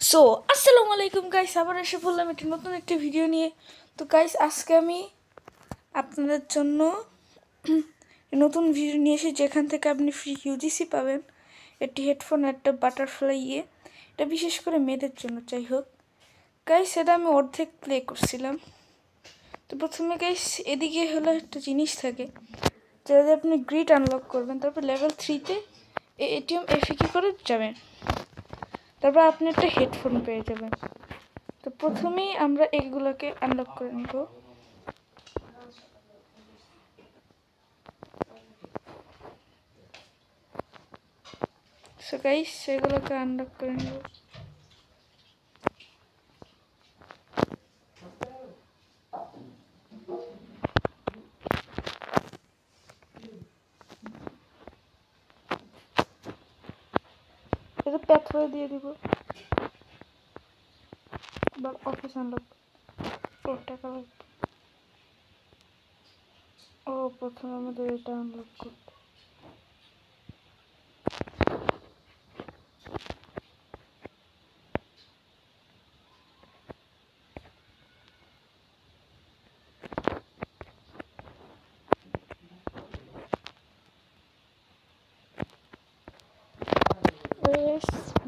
So আসসালামু আলাইকুম guys, আবার এসে বললাম একটি নতুন একটি ভিডিও নিয়ে। তো গাইস, আজকে আমি আপনাদের জন্য নতুন ভিডিও নিয়ে এসে যেখান থেকে আপনি ফ্রি ইউজিসি পাবেন। একটি হেডফোন, একটা বাটারফ্লাই এটা বিশেষ করে মেয়েদের জন্য। যাই হোক গাইস, এটা আমি অর্ধেক প্লে করছিলাম। তো প্রথমে গাইস এদিকে হলো একটা জিনিস থাকে, যদি আপনি গ্রিড আনলক করবেন, তারপর লেভেল 3-তে এটিএম এফিকি করে যাবেন, তারপর আপনি একটা হেডফোন পেয়ে যাবেন। তো প্রথমেই আমরা এইগুলোকে আনলক করে নেব। সো গাইস, সেগুলোকে আনলক করে নেব। এটা প্যাথওয়ে দিয়ে দিব। বা অফিস আনলক টাকা লাগবে। প্রথমে আমাদের এটা আনলক করতে।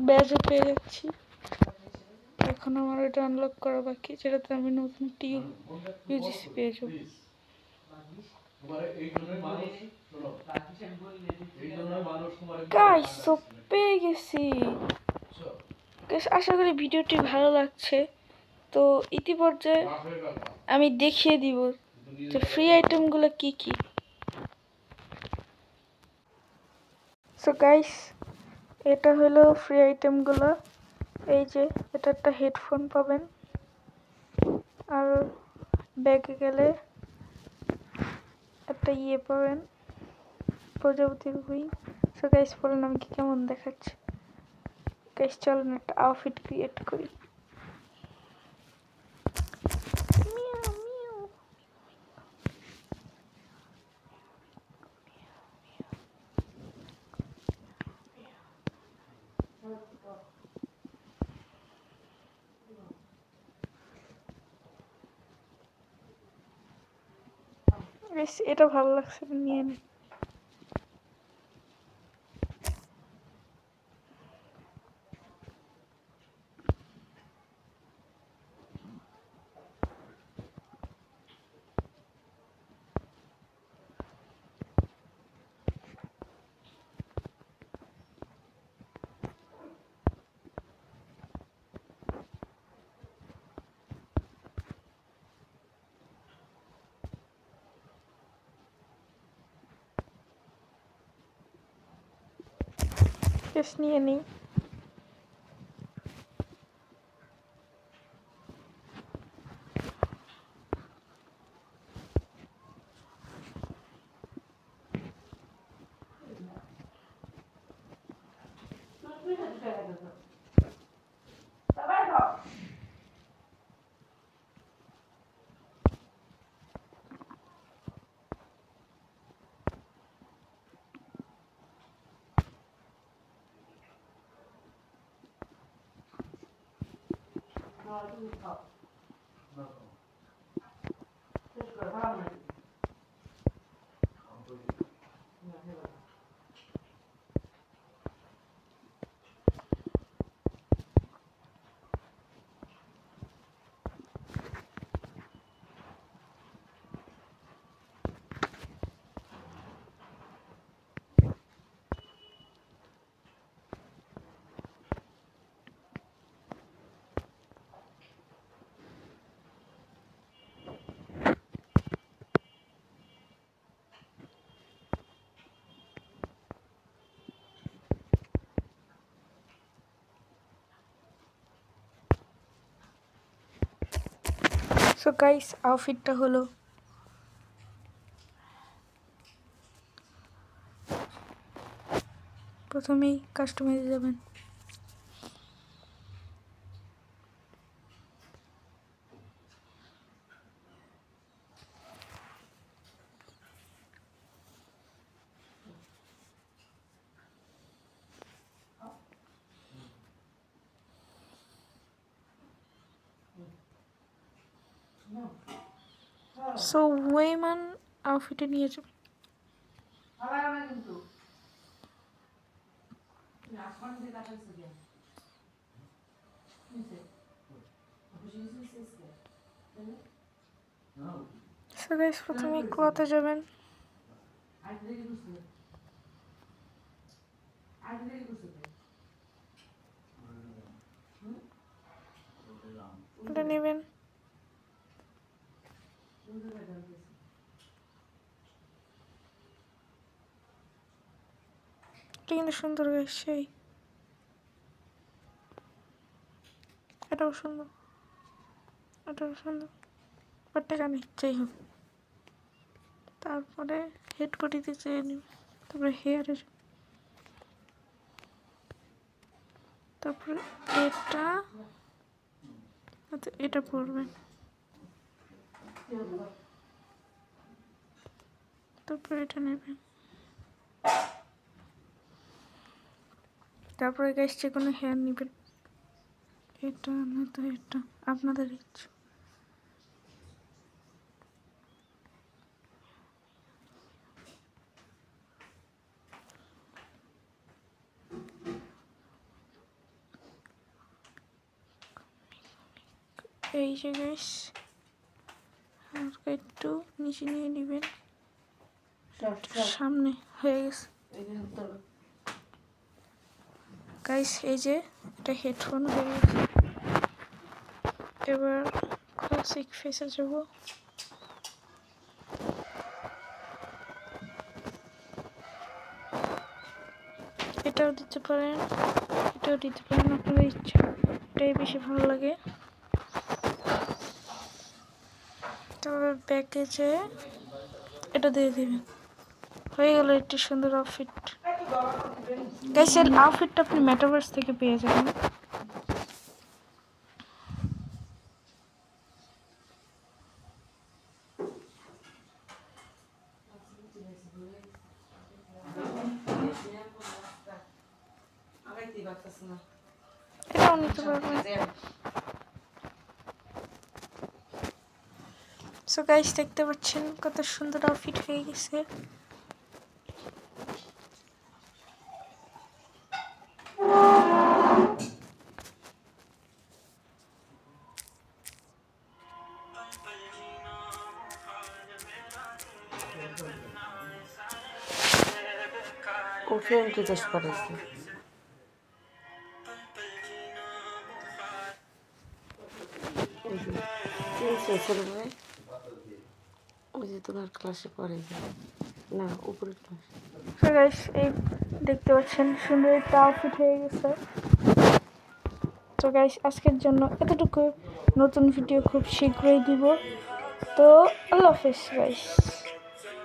ব্যাজও পেয়ে যাচ্ছি। এখন আমার এটা আনলক করা বাকি, যেটাতে আমি নতুন ইউজিসি পেয়ে যাব। গাইস, সো পেয়ে গেছি। আশা করি ভিডিওটি ভালো লাগছে। তো ইতিপর্যায়ে আমি দেখিয়ে দিব যে ফ্রি আইটেমগুলো কি কি। সো গাইস, এটা হলো ফ্রি আইটেমগুলো। এই যে এটা একটা হেডফোন পাবেন, আর ব্যাগে গেলে একটা পাবেন, প্রজাপতির উইং। সো গাইস, বলেন আমি কি কেমন দেখাচ্ছে। গাইস চলেন একটা আউটফিট ক্রিয়েট করি। এটা ভালো লাগছে, নিয়ে নি। নিয়ে নিই। সো গাইস, আউটফিটটা হলো প্রথমেই কাস্টমাইজে যাবেন। সো ওয়েমান আউটফিটে নিয়ে যাবে। সো গাইস প্রথমে ক্লথে যাবেন। এটা নেবেন। এটা কিন্তু সুন্দর গাইস, সেই এটাও সুন্দর, এটাও সুন্দর, বাট টাকা নেই, যাই হোক। তারপরে হেড পটিতে চেয়ে নিব, তারপরে হেয়ারে, তারপরে এটা, এটা পরবেন, তারপরে এটা নেবেন। তারপরে গাইস যে কোনো হেয়ার নেবেন, এটা না তো এটা, আপনাদের ইচ্ছা। এই যে গাইস হালকা একটু নিচে নিয়ে নেবেন, সামনে হয়ে গেছে গাইস। এই যে এটা হেডফোন হয়ে গেছে। এবার ক্লাসিক ফেসে যাব। এটাও দিতে পারেন, এটাও দিতে পারেন, আপনাদের ইচ্ছা, এটাই বেশি ভালো লাগে। তবে প্যাকেজে এটা দিয়ে দিবেন, হয়ে গেল একটি সুন্দর আউটফিট। গাইস এর আউটফিটটা আপনি মেটাভার্স থেকে পেয়ে যাবেন। এটাও নিতে পারবেন। সো গাইস দেখতে পাচ্ছেন কত সুন্দর আউটফিট হয়ে গেছে। ওকে জিজ্ঞেস করেছি ওই যে তোমার ক্লাসে পড়ে না উপরের ক্লাস। সো গাইস এই দেখতে পাচ্ছেন সুন্দর একটা আউটফিট হয়ে গেছে। তো গাইস আজকের জন্য এতটুকু, নতুন ভিডিও খুব শীঘ্রই দিব। তো আল্লাহ হাফেজ গাইস।